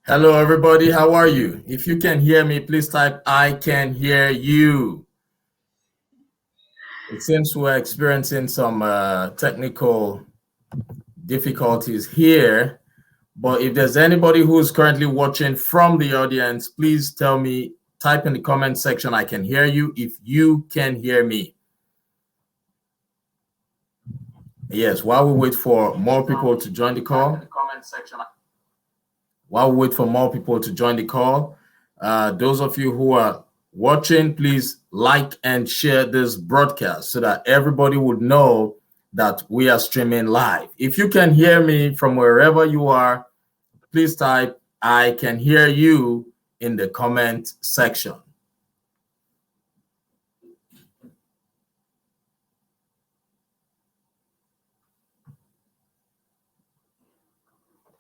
Hello, everybody. How are you? If you can hear me, please type I can hear you. It seems we're experiencing some technical difficulties here, but if there's anybody who's currently watching from the audience, please tell me, type in the comment section, I can hear you if you can hear me. Yes, while we wait for more people to join the call. While we wait for more people to join the call, those of you who are watching, please like and share this broadcast so that everybody would know that we are streaming live. If you can hear me from wherever you are, please type I can hear you in the comment section.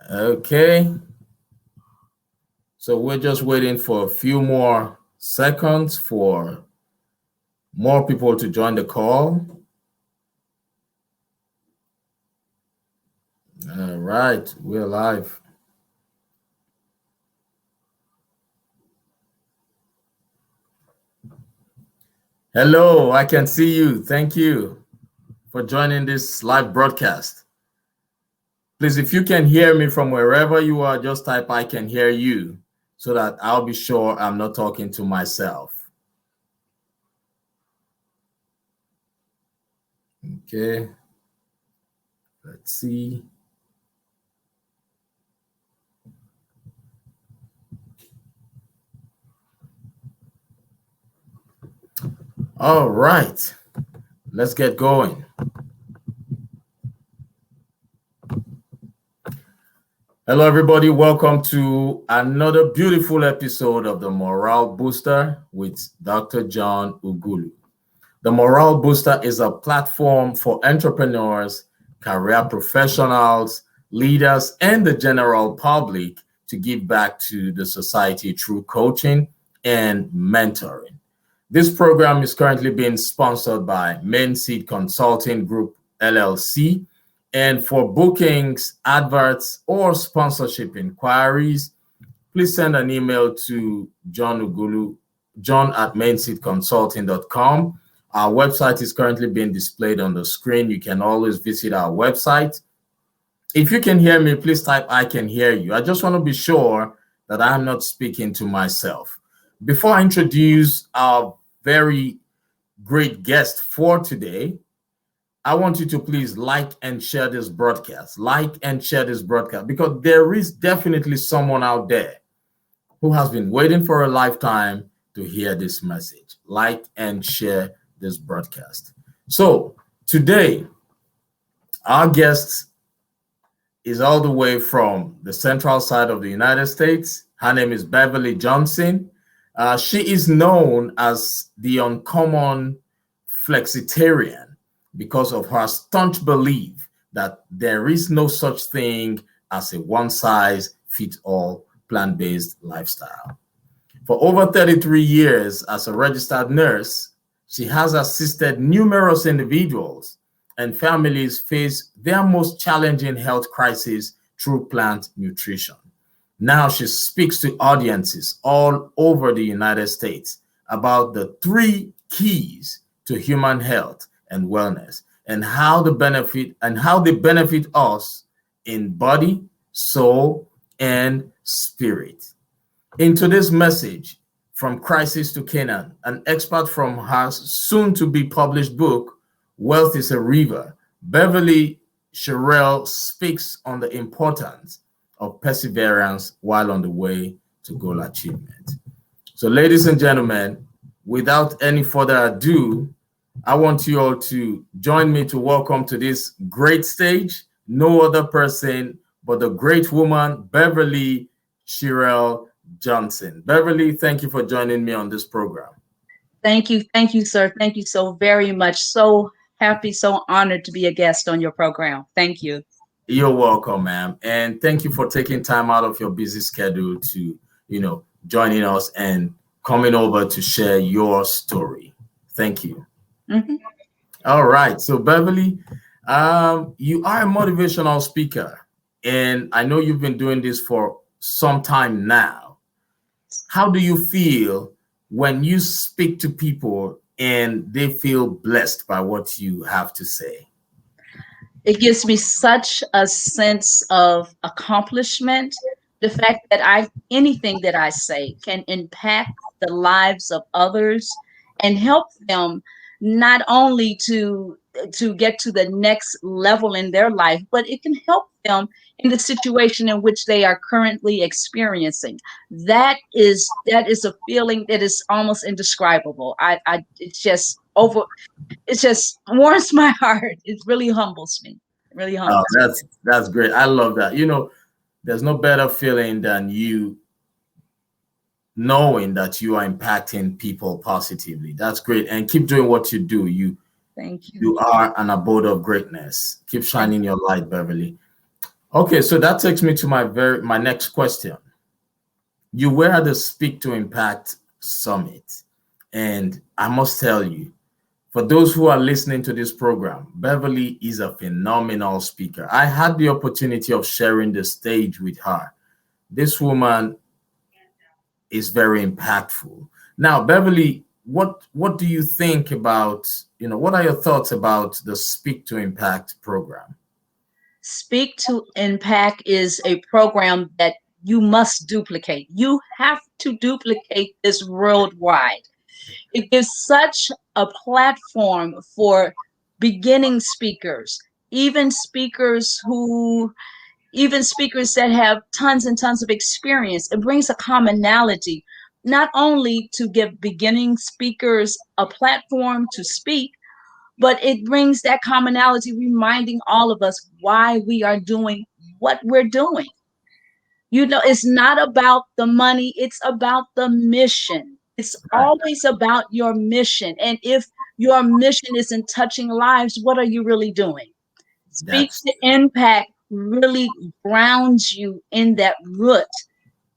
Okay. So we're just waiting for a few more seconds for more people to join the call. All right, we're live. Hello, I can see you. Thank you for joining this live broadcast. Please, if you can hear me from wherever you are, just type I can hear you so that I'll be sure I'm not talking to myself. Okay, let's see. All right, let's get going. Hello, everybody. Welcome to another beautiful episode of the Morale Booster with Dr. John Ughulu. The Morale Booster is a platform for entrepreneurs, career professionals, leaders, and the general public to give back to the society through coaching and mentoring. This program is currently being sponsored by Main Seed Consulting Group, LLC. And for bookings, adverts, or sponsorship inquiries, please send an email to John Ughulu, john@mainseedconsulting.com. Our website is currently being displayed on the screen. You can always visit our website. If you can hear me, please type I can hear you. I just want to be sure that I'm not speaking to myself. Before I introduce our very great guest for today, I want you to please like and share this broadcast. Like and share this broadcast because there is definitely someone out there who has been waiting for a lifetime to hear this message. Like and share this broadcast. So today, our guest is all the way from the central side of the United States. Her name is Beverly Johnson. She is known as the uncommon flexitarian because of her staunch belief that there is no such thing as a one-size-fits-all plant-based lifestyle. For over 33 years as a registered nurse, she has assisted numerous individuals and families face their most challenging health crisis through plant nutrition. Now she speaks to audiences all over the United States about the 3 keys to human health and wellness and how they benefit us in body, soul, and spirit. In today's message, From Crisis to Canaan, an expert from her soon-to-be published book, Wealth is a River, Beverly Cherelle speaks on the importance of perseverance while on the way to goal achievement. So, ladies and gentlemen, without any further ado, I want you all to join me to welcome to this great stage no other person but the great woman, Beverly Cherelle Johnson. Beverly, thank you for joining me on this program. Thank you, sir. Thank you so very much. So happy, so honored to be a guest on your program. Thank you. You're welcome, ma'am. And thank you for taking time out of your busy schedule to, joining us and coming over to share your story. Thank you. Mm-hmm. All right. So, Beverly, you are a motivational speaker, and I know you've been doing this for some time now. How do you feel when you speak to people and they feel blessed by what you have to say? It gives me such a sense of accomplishment. The fact that anything that I say can impact the lives of others and help them not only to get to the next level in their life, but it can help them in the situation in which they are currently experiencing. That is a feeling that is almost indescribable. I it just warms my heart. It really humbles me. It really Oh, humbles me. that's great. I love that. There's no better feeling than you knowing that you are impacting people positively. That's great. And keep doing what you do. Thank you. You are an abode of greatness. Keep Thank shining your light, Beverly. Okay, so that takes me to my next question. You were at the Speak to Impact Summit, and I must tell you, for those who are listening to this program, Beverly is a phenomenal speaker. I had the opportunity of sharing the stage with her. This woman is very impactful. Now, Beverly, what do you think about, what are your thoughts about the Speak to Impact program? Speak to Impact is a program that you must duplicate. You have to duplicate this worldwide. It gives such a platform for beginning speakers, even speakers who even speakers that have tons and tons of experience. It brings a commonality, not only to give beginning speakers a platform to speak, but it brings that commonality, reminding all of us why we are doing what we're doing. It's not about the money, it's about the mission. It's Right. always about your mission. And if your mission isn't touching lives, what are you really doing? Speak That's to Impact really grounds you in that root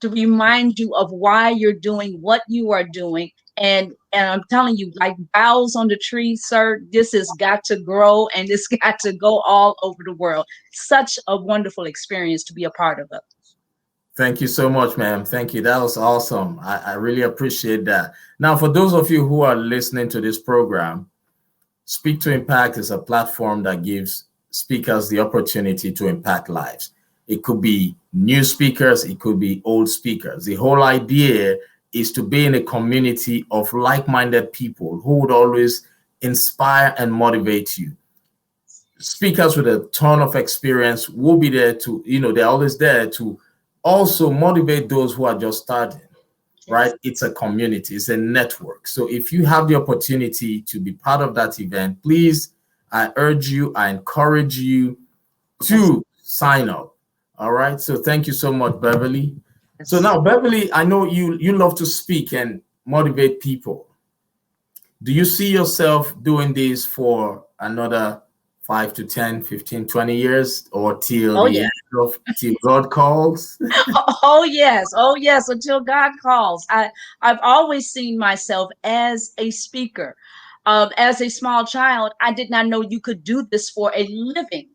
to remind you of why you're doing what you are doing. And I'm telling you, like boughs on the tree, sir, this has got to grow and it's got to go all over the world. Such a wonderful experience to be a part of it. Thank you so much, ma'am. Thank you. That was awesome. I really appreciate that. Now, for those of you who are listening to this program, Speak to Impact is a platform that gives speakers the opportunity to impact lives. It could be new speakers, it could be old speakers. The whole idea is to be in a community of like-minded people who would always inspire and motivate you. Speakers with a ton of experience will be there to, they're always there to also motivate those who are just starting, right? It's a community, it's a network. So if you have the opportunity to be part of that event, please, I urge you, I encourage you to sign up. All right. So thank you so much, Beverly. So now, Beverly, I know you love to speak and motivate people. Do you see yourself doing this for another 5 to 10, 15, 20 years, or till Oh the yeah. end of till God calls? Oh yes. Oh yes. Until God calls. I've always seen myself as a speaker. As a small child, I did not know you could do this for a living.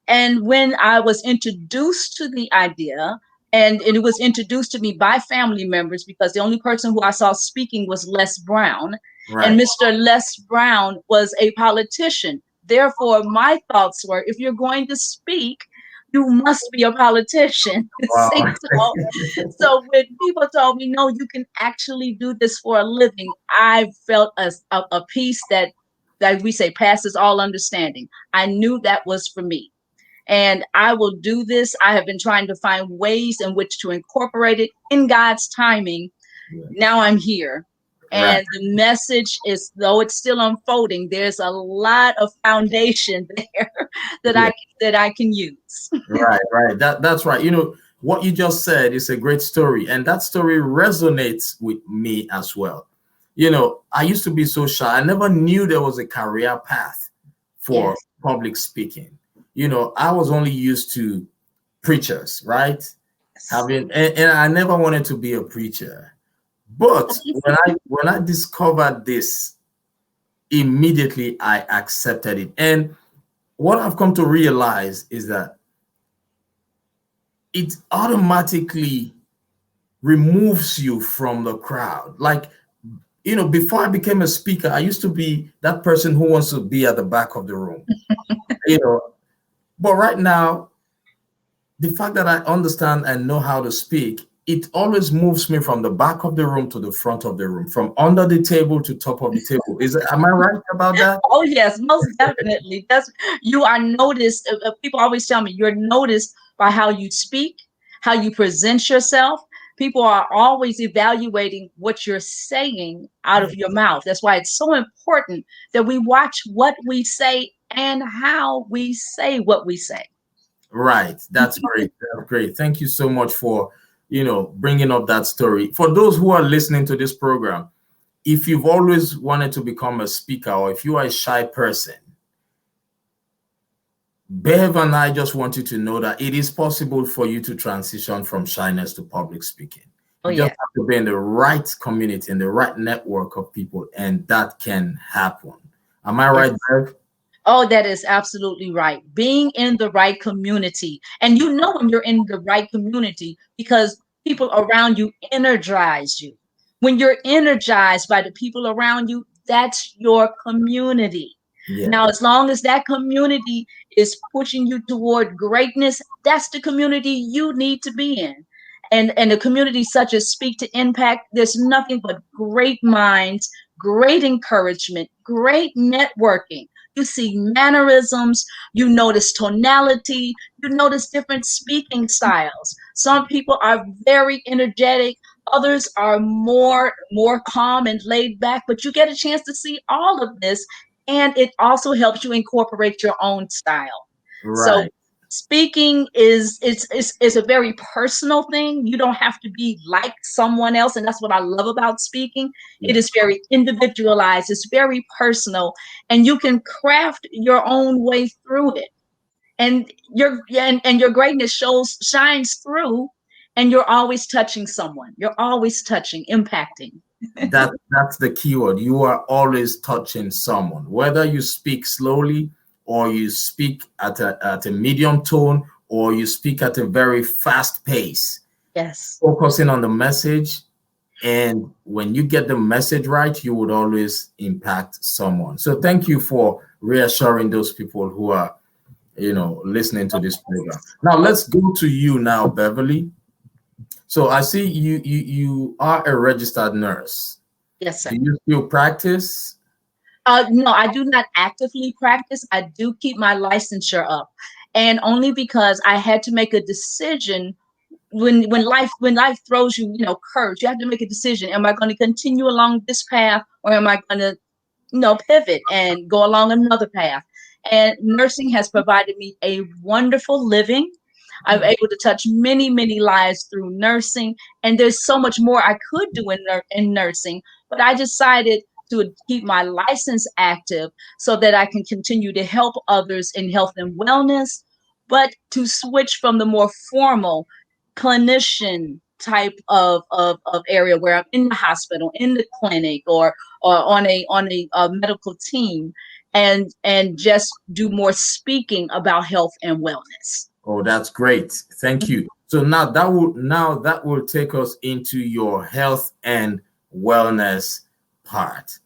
And when I was introduced to the idea, and it was introduced to me by family members, because the only person who I saw speaking was Les Brown, and Right. Mr. Les Brown was a politician. Therefore, my thoughts were, if you're going to speak, you must be a politician. See, Wow. so when people told me, no, you can actually do this for a living, I felt a peace that we say passes all understanding. I knew that was for me, and I will do this. I have been trying to find ways in which to incorporate it in God's timing. Now I'm here. Right. And the message is, though it's still unfolding, there's a lot of foundation there that Yeah. I can use. Right. That's right. What you just said is a great story, and that story resonates with me as well. I used to be so shy. I never knew there was a career path for Yes. public speaking. I was only used to preachers, right? And I never wanted to be a preacher. But when I discovered this, immediately I accepted it. And what I've come to realize is that it automatically removes you from the crowd. Like, before I became a speaker, I used to be that person who wants to be at the back of the room, you know. But right now, the fact that I understand and know how to speak, it always moves me from the back of the room to the front of the room, from under the table to top of the table. Am I right about that? Oh yes, most definitely. That's you are noticed. People always tell me you're noticed by how you speak, how you present yourself. People are always evaluating what you're saying out Yeah. of your mouth. That's why it's so important that we watch what we say and how we say what we say. Right. That's great. That's great. Thank you so much for, bringing up that story. For those who are listening to this program, if you've always wanted to become a speaker, or if you are a shy person, Bev and I just want you to know that it is possible for you to transition from shyness to public speaking. Oh You just yeah. have to be in the right community, in the right network of people, and that can happen. Am I right, Yes. Bev? Oh, that is absolutely right. Being in the right community. And you know when you're in the right community because people around you energize you. When you're energized by the people around you, that's your community. Yeah. Now, as long as that community is pushing you toward greatness, that's the community you need to be in. And a community such as Speak to Impact, there's nothing but great minds, great encouragement, great networking. You see mannerisms, you notice tonality, you notice different speaking styles. Some people are very energetic, others are more calm and laid back, but you get a chance to see all of this, and it also helps you incorporate your own style. So Right. speaking is a very personal thing. You don't have to be like someone else, and that's what I love about speaking. It Yeah. is very individualized, it's very personal, and you can craft your own way through it. And your greatness shines through, and you're always touching someone. You're always touching, impacting. That's the keyword. You are always touching someone, whether you speak slowly or you speak at a medium tone or you speak at a very fast pace, Yes. focusing on the message. And when you get the message right, you would always impact someone. So thank you for reassuring those people who are, listening to this program. Now Oh, let's go to you now, Beverly. So I see you are a registered nurse. yes, sir. Do you still practice? No, I do not actively practice. I do keep my licensure up, and only because I had to make a decision when life throws you, curves. You have to make a decision. Am I going to continue along this path, or am I going to, pivot and go along another path? And nursing has provided me a wonderful living. I'm Yeah. able to touch many, many lives through nursing, and there's so much more I could do in nursing. But I decided to keep my license active so that I can continue to help others in health and wellness, but to switch from the more formal clinician type of area where I'm in the hospital, in the clinic, or on a medical team, and just do more speaking about health and wellness. Oh, that's great. Thank you. So now that will take us into your health and wellness part.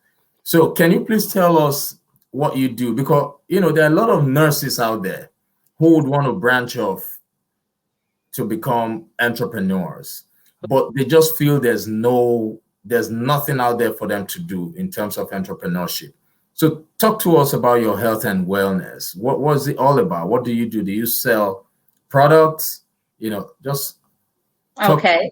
So can you please tell us what you do? Because there are a lot of nurses out there who would want to branch off to become entrepreneurs, but they just feel there's nothing out there for them to do in terms of entrepreneurship. So talk to us about your health and wellness. What was it all about? What do you do? Do you sell products? Just talk. Okay.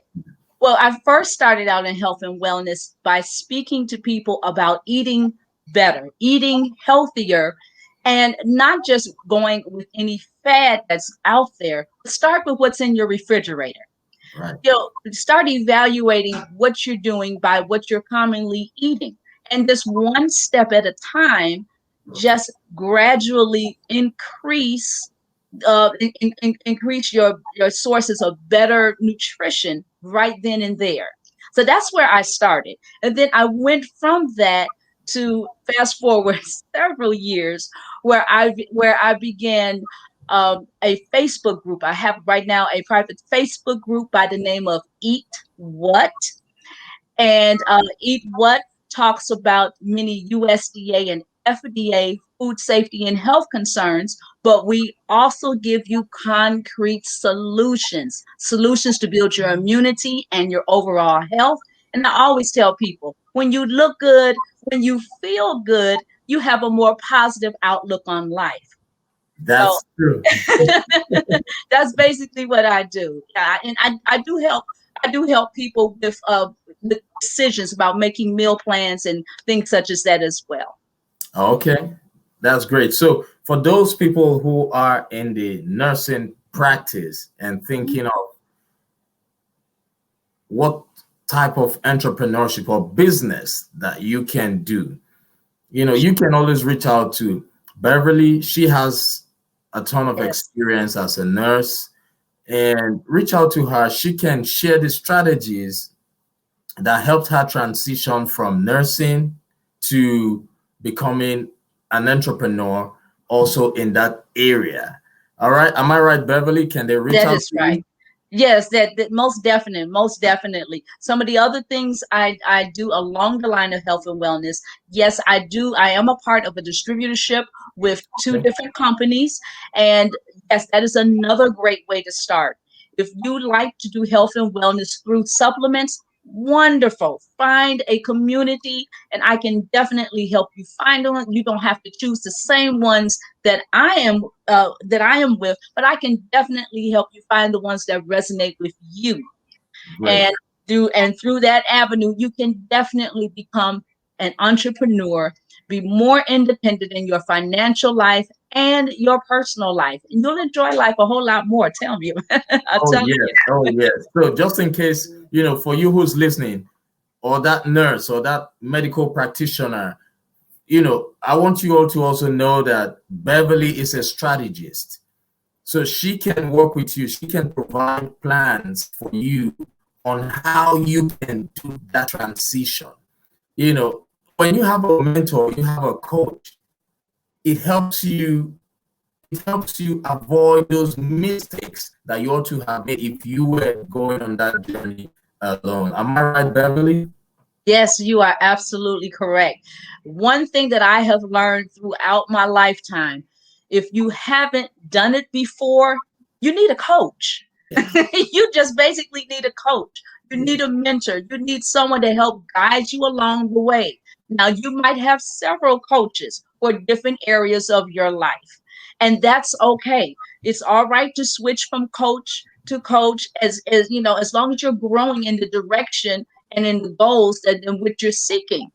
Well, I first started out in health and wellness by speaking to people about eating better, eating healthier, and not just going with any fad that's out there. Start with what's in your refrigerator. Right. Start evaluating what you're doing by what you're commonly eating. And just one step at a time, Okay. just gradually increase your sources of better nutrition right then and there. So that's where I started, and then I went from that to fast forward several years where I began. a Facebook group. I have right now a private Facebook group by the name of Eat What. And Eat What talks about many USDA and FDA food safety and health concerns, but we also give you concrete solutions to build your immunity and your overall health. And I always tell people, when you look good, when you feel good, you have a more positive outlook on life. So That's true. that's basically what I do. Yeah, and I do help. I do help people with decisions about making meal plans and things such as that as well. Okay, that's great. So, for those people who are in the nursing practice and thinking of what type of entrepreneurship or business that you can do, you can always reach out to Beverly. She has a ton of Yes, experience as a nurse, and reach out to her. She can share the strategies that helped her transition from nursing to becoming an entrepreneur also in that area. All right. Am I right, Beverly? Can they reach that out is to right. you? Yes, that most definitely. Some of the other things I do along the line of health and wellness. Yes, I do. I am a part of a distributorship with two Okay. different companies, and yes, that is another great way to start. If you like to do health and wellness through supplements, wonderful. Find a community, and I can definitely help you find one. You don't have to choose the same ones that I am with, but I can definitely help you find the ones that resonate with you. Great. And through that avenue, you can definitely become an entrepreneur, be more independent in your financial life and your personal life. And you'll enjoy life a whole lot more. Tell me. I'll Oh, tell yes. you. Oh, yes. So, just in case, for you who's listening, or that nurse or that medical practitioner, I want you all to also know that Beverly is a strategist. So she can work with you. She can provide plans for you on how you can do that transition. When you have a mentor, you have a coach, it helps you avoid those mistakes that you ought to have made if you were going on that journey alone. Am I right, Beverly? Yes, you are absolutely correct. One thing that I have learned throughout my lifetime, if you haven't done it before, you need a coach. Yes. You just basically need a coach. You Yes. need a mentor. You need someone to help guide you along the way. Now, you might have several coaches for different areas of your life, and that's okay. It's all right to switch from coach to coach as you know, as long as you're growing in the direction and in the goals that in which you're seeking.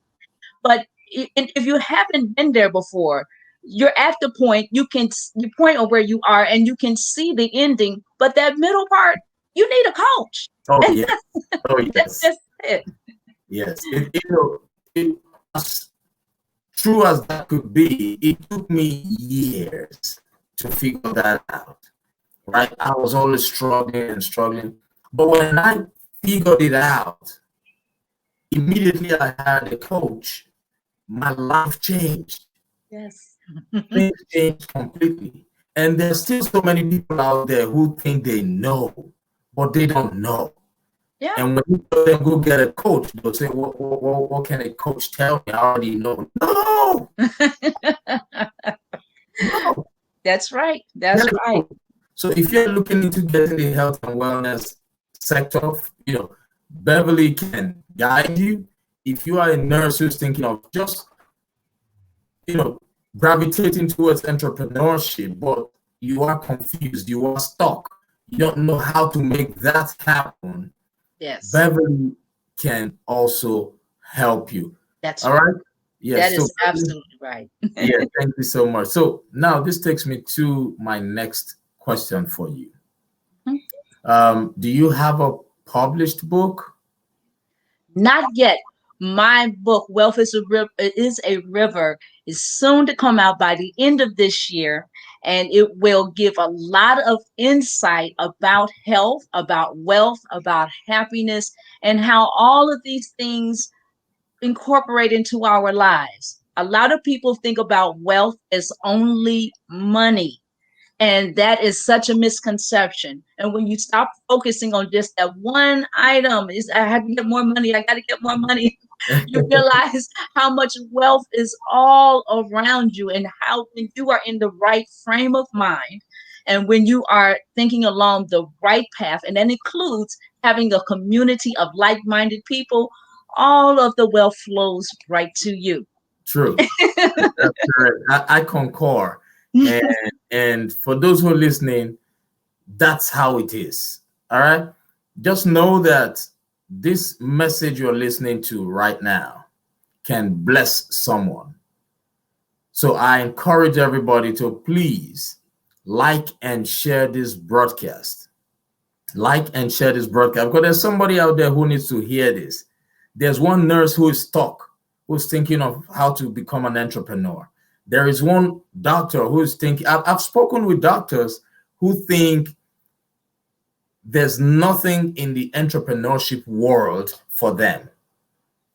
But if you haven't been there before, you're at the point you point on where you are and you can see the ending, but that middle part, you need a coach. Oh, And yes. Oh, that's yes. just it. Yes. As true as that could be, it took me years to figure that out. Right? I was always struggling and struggling. But when I figured it out, immediately I had a coach. My life changed. Yes. Things changed completely. And there's still so many people out there who think they know, but they don't know. Yeah. And when you tell them go get a coach, they'll say, what can a coach tell me? I already know. No, no. That's right. Get That's a right. coach. So if you're looking into getting the health and wellness sector, Beverly can guide you. If you are a nurse who's thinking of just, you know, gravitating towards entrepreneurship, but you are confused, you are stuck, you don't know how to make that happen, Yes. Beverly can also help you. That's All right. right. That Yes. So, is absolutely right. yeah, thank you so much. So, now this takes me to my next question for you. Do you have a published book? Not yet. My book, Wealth is a River, is soon to come out by the end of this year. And it will give a lot of insight about health, about wealth, about happiness, and how all of these things incorporate into our lives. A lot of people think about wealth as only money. And that is such a misconception. And when you stop focusing on just that one item, is I have to get more money, I got to get more money, you realize how much wealth is all around you, and how when you are in the right frame of mind and when you are thinking along the right path, and that includes having a community of like-minded people, all of the wealth flows right to you. True. That's correct. I concur. And and for those who are listening, that's how it is. All right. Just know that this message you're listening to right now can bless someone. So I encourage everybody to please like and share this broadcast. Like and share this broadcast because there's somebody out there who needs to hear this. There's one nurse who is stuck, who's thinking of how to become an entrepreneur. There is one doctor who is thinking, I've spoken with doctors who think there's nothing in the entrepreneurship world for them.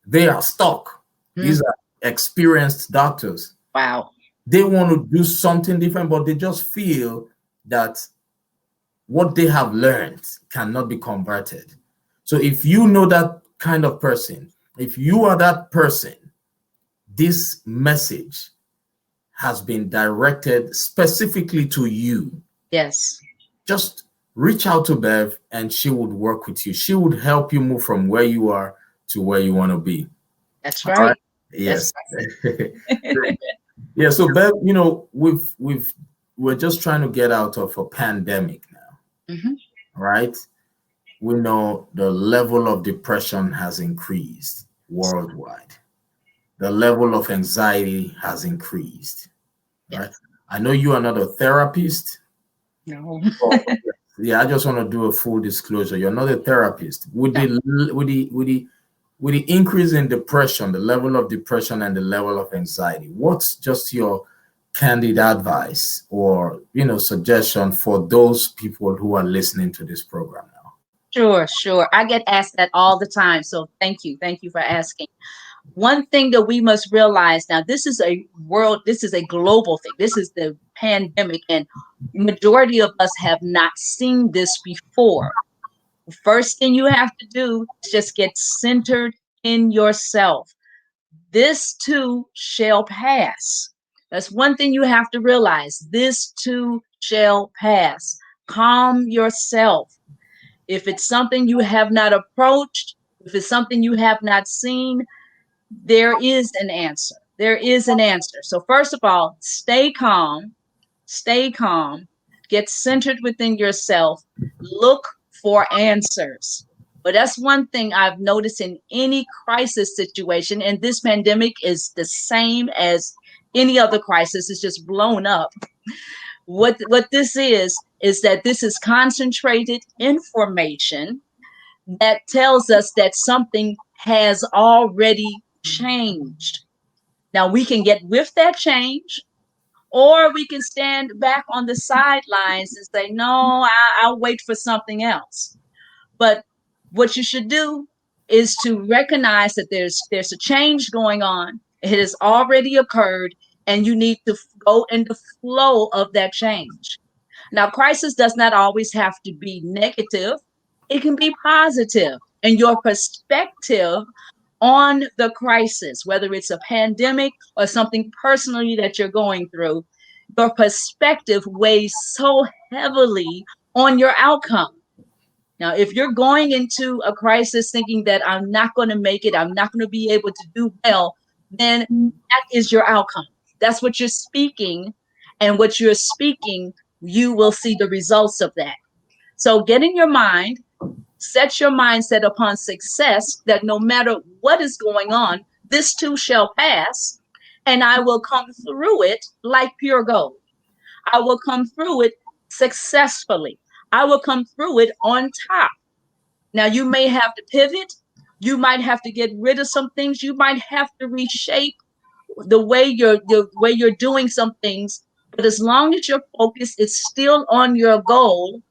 They are stuck. These are experienced doctors. Wow. They want to do something different, but they just feel that what they have learned cannot be converted. So if you know that kind of person, if you are that person, this message has been directed specifically to you. Yes. Just reach out to Bev and she would work with you. She would help you move from where you are to where you want to be. That's right. All right? Yes. Yeah. So Bev, you know, we're just trying to get out of a pandemic now, right? We know the level of depression has increased worldwide. The level of anxiety has increased, right? I know you are not a therapist. No. Yeah, I just want to do a full disclosure. You're not a therapist. With the increase in depression, the level of depression and the level of anxiety, what's just your candid advice or suggestion for those people who are listening to this program now? Sure. I get asked that all the time. So thank you for asking. One thing that we must realize now, this is a global thing. This is the pandemic, and majority of us have not seen this before. The first thing you have to do is just get centered in yourself. This too shall pass. That's one thing you have to realize. This too shall pass. Calm yourself. If it's something you have not approached, if it's something you have not seen, there is an answer. There is an answer. So first of all, stay calm, get centered within yourself, look for answers. But that's one thing I've noticed in any crisis situation, and this pandemic is the same as any other crisis, it's just blown up. What this is that this is concentrated information that tells us that something has already changed. Now we can get with that change, or we can stand back on the sidelines and say, no, I'll wait for something else. But what you should do is to recognize that there's a change going on. It has already occurred, and you need to go in the flow of that change. Now, crisis does not always have to be negative. It can be positive. And your perspective on the crisis, whether it's a pandemic or something personally that you're going through, your perspective weighs so heavily on your outcome. Now, if you're going into a crisis thinking that I'm not going to make it, I'm not going to be able to do well, then that is your outcome. That's what you're speaking. And what you're speaking, you will see the results of that. So get in your mind, set your mindset upon success, that no matter what is going on, this too shall pass, and I will come through it like pure gold. I will come through it successfully. I will come through it on top. Now, you may have to pivot. You might have to get rid of some things. You might have to reshape the way you're doing some things. But as long as your focus is still on your goal,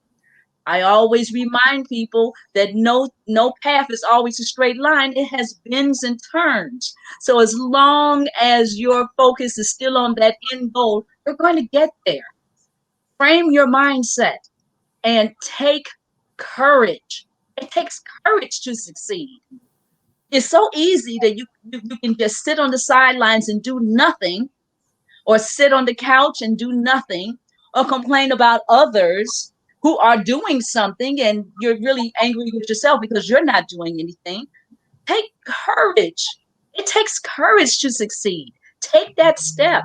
I always remind people that no path is always a straight line. It has bends and turns. So as long as your focus is still on that end goal, you're going to get there. Frame your mindset and take courage. It takes courage to succeed. It's so easy that you can just sit on the sidelines and do nothing, or sit on the couch and do nothing, or complain about others who are doing something, and you're really angry with yourself because you're not doing anything. Take courage. It takes courage to succeed. Take that step.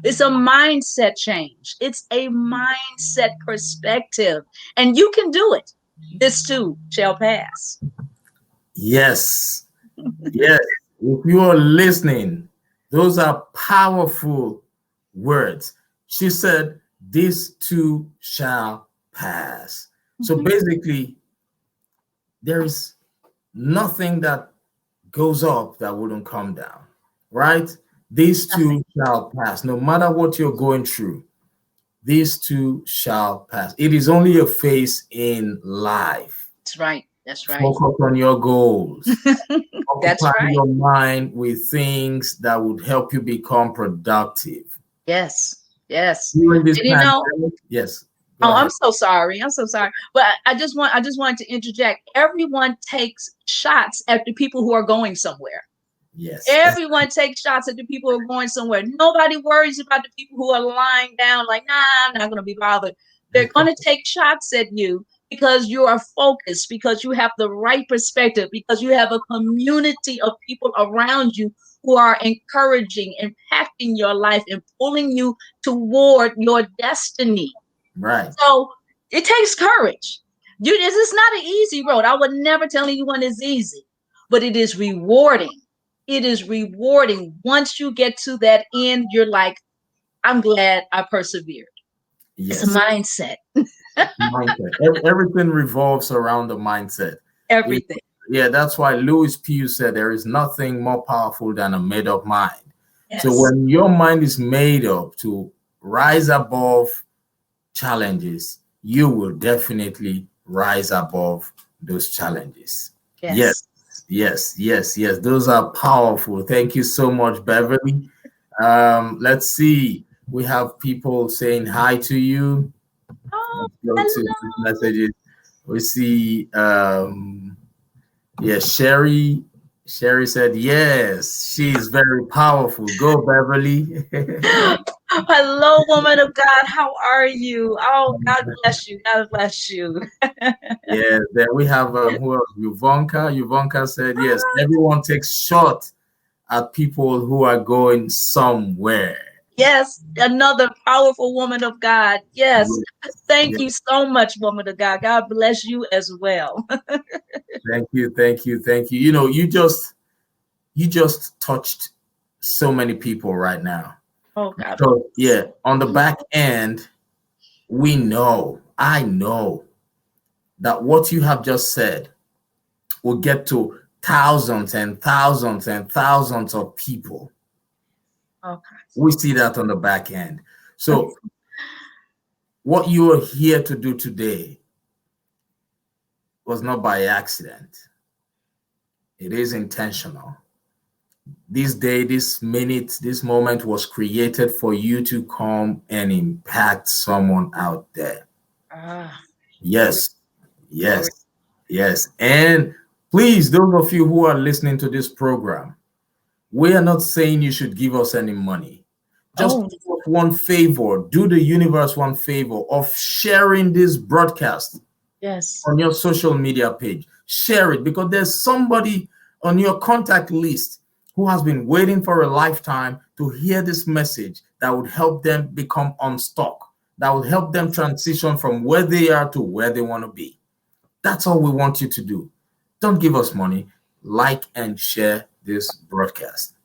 It's a mindset change. It's a mindset perspective. And you can do it. This too shall pass. Yes. Yes. If you are listening, those are powerful words. She said, this too shall pass. So basically, there is nothing that goes up that wouldn't come down, right? These two shall pass. No matter what you're going through, these two shall pass. It is only a phase in life. That's right. That's right. Focus on your goals. That's Occupy right. your mind with things that would help you become productive. Yes. Yes. During this And pandemic, yes. Go oh, ahead. I'm so sorry. I'm so sorry. But I just wanted to interject. Everyone takes shots at the people who are going somewhere. Yes. Everyone takes shots at the people who are going somewhere. Nobody worries about the people who are lying down like, nah, I'm not going to be bothered. They're going to take shots at you because you are focused, because you have the right perspective, because you have a community of people around you who are encouraging, impacting your life, and pulling you toward your destiny. Right. So it takes courage. This is not an easy road. I would never tell anyone it's easy, but it is rewarding. It is rewarding. Once you get to that end, you're like, I'm glad I persevered. It's a Yes. mindset. Mindset. Everything revolves around the mindset. Everything. Yeah, that's why Louis Pugh said there is nothing more powerful than a made up mind. So Yes. when your mind is made up to rise above challenges, you will definitely rise above those challenges. Yes, Yes. yes. Those are powerful. Thank you so much, Beverly. Let's see. We have people saying hi to you. Oh, Let's go to these hello. messages. We see yeah, Sherry. Sherry said, yes, she's very powerful. Go, Beverly. Hello, woman of God. How are you? Oh, God bless you. God bless you. Yes, then we have who else? Yvonka. Yvonka said, yes, everyone takes shot at people who are going somewhere. Yes, another powerful woman of God. Yes. Yes, Thank yes. you so much, woman of God. God bless you as well. Thank you. You just touched so many people right now. Oh, God. So yeah, on the back end, I know that what you have just said will get to thousands and thousands and thousands of people. Okay. We see that on the back end. So what you are here to do today was not by accident. It is intentional. This day, this minute, this moment was created for you to come and impact someone out there. Ah, glory, Yes, glory. yes, yes. And please, those of you who are listening to this program, we are not saying you should give us any money. Just Oh, do us one favor, do the universe one favor of sharing this broadcast yes. on your social media page. Share it because there's somebody on your contact list who has been waiting for a lifetime to hear this message that would help them become unstuck, that would help them transition from where they are to where they want to be. That's all we want you to do. Don't give us money. Like and share this broadcast.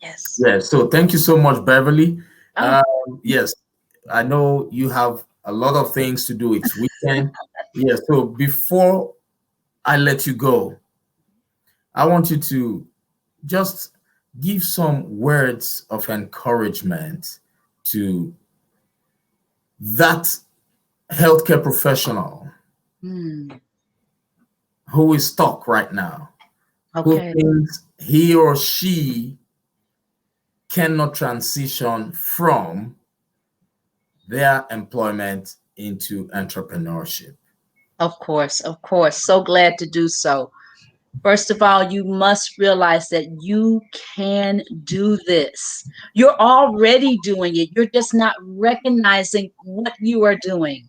Yes. Yes. So thank you so much, Beverly. Oh, Yes, I know you have a lot of things to do. It's weekend. Yes. So before I let you go, I want you to just give some words of encouragement to that healthcare professional hmm. who is stuck right now, who Okay. thinks he or she cannot transition from their employment into entrepreneurship? Of course, of course. So glad to do so. First of all, you must realize that you can do this. You're already doing it. You're just not recognizing what you are doing.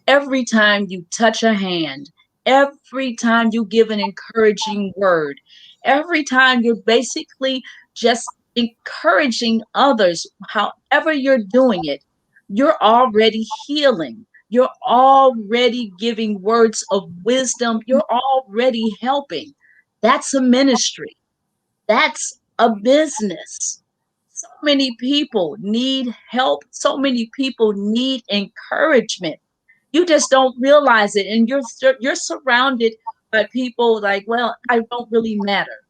Every time you touch a hand, every time you give an encouraging word, every time you're basically just encouraging others, however you're doing it, you're already healing. You're already giving words of wisdom. You're already helping. That's a ministry. That's a business. So many people need help. So many people need encouragement. You just don't realize it, and you're surrounded by people like, well, I don't really matter.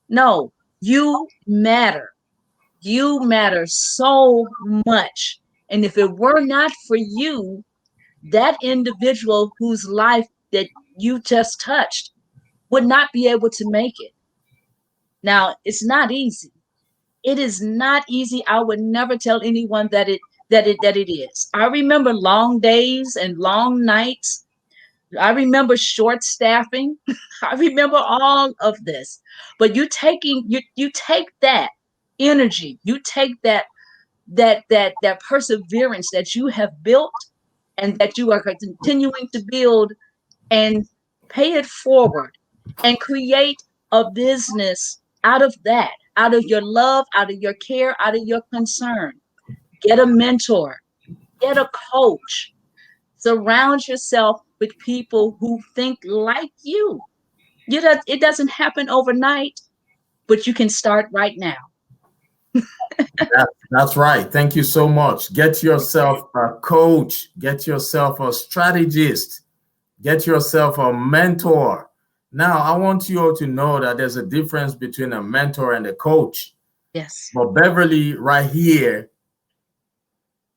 No, you matter. You matter so much. And if it were not for you, that individual whose life that you just touched would not be able to make it. Now, it's not easy. It is not easy. I would never tell anyone that it is. I remember long days and long nights. I remember short staffing. I remember all of this. But you take that energy, you take that perseverance that you have built and that you are continuing to build, and pay it forward and create a business out of that, out of your love, out of your care, out of your concern. Get a mentor, get a coach, surround yourself with people who think like you. It doesn't happen overnight, but you can start right now. That's right. Thank you so much. Get yourself a coach, get yourself a strategist, get yourself a mentor. Now, I want you all to know that there's a difference between a mentor and a coach. Yes. But Beverly, right here,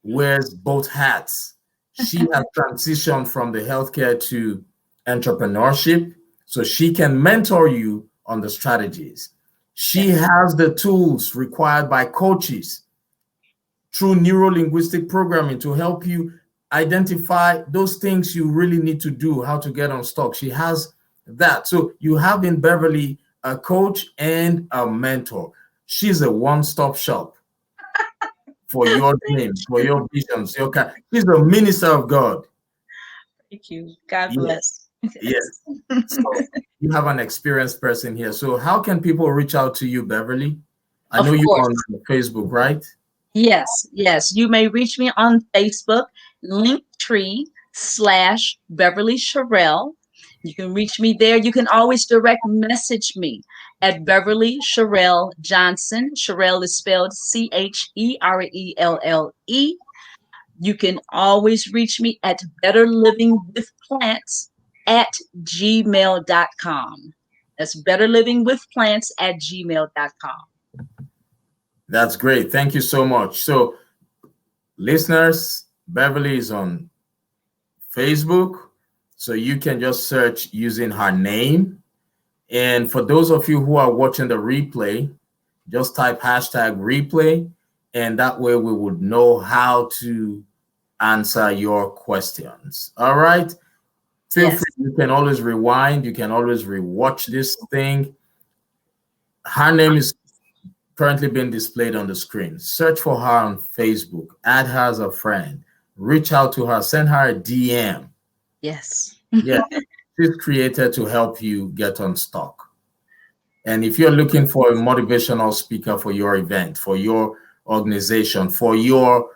wears both hats. She has transitioned from the healthcare to entrepreneurship, so she can mentor you on the strategies. She has the tools required by coaches through neuro-linguistic programming to help you identify those things you really need to do, how to get unstuck. She has that. So you have in Beverly a coach and a mentor. She's a one-stop shop for your dreams, for your visions. She's a minister of God. Thank you. God Yes, bless. yes. So you have an experienced person here. So how can people reach out to you, Beverly? I know Of you're on course. Facebook, right? Yes, yes. You may reach me on Facebook, Linktree/Beverly Cherelle. You can reach me there. You can always direct message me at Beverly Cherelle Johnson. Cherelle is spelled Cherelle. You can always reach me at Better Living with Plants at gmail.com. That's Better Living with Plants at gmail.com. That's great. Thank you so much. So, listeners, Beverly is on Facebook. So you can just search using her name. And for those of you who are watching the replay, just type hashtag replay. And that way we would know how to answer your questions. All right. Feel Yes. free. You can always rewind. You can always rewatch this thing. Her name is currently being displayed on the screen. Search for her on Facebook. Add her as a friend. Reach out to her. Send her a DM. Yes. Yeah, she's created to help you get unstuck. And if you're looking for a motivational speaker for your event, for your organization, for your,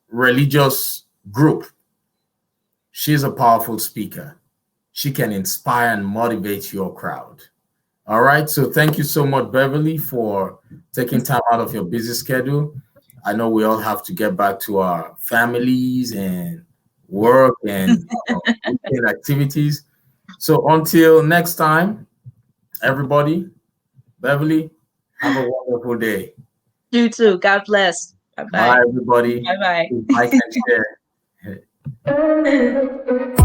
religious group, she's a powerful speaker. She can inspire and motivate your crowd. All right. So thank you so much, Beverly, for taking time out of your busy schedule. I know we all have to get back to our families and work and weekend activities. So until next time, everybody, Beverly, have a wonderful day. You too. God bless. Bye Bye, bye. everybody. Bye bye. Like and share.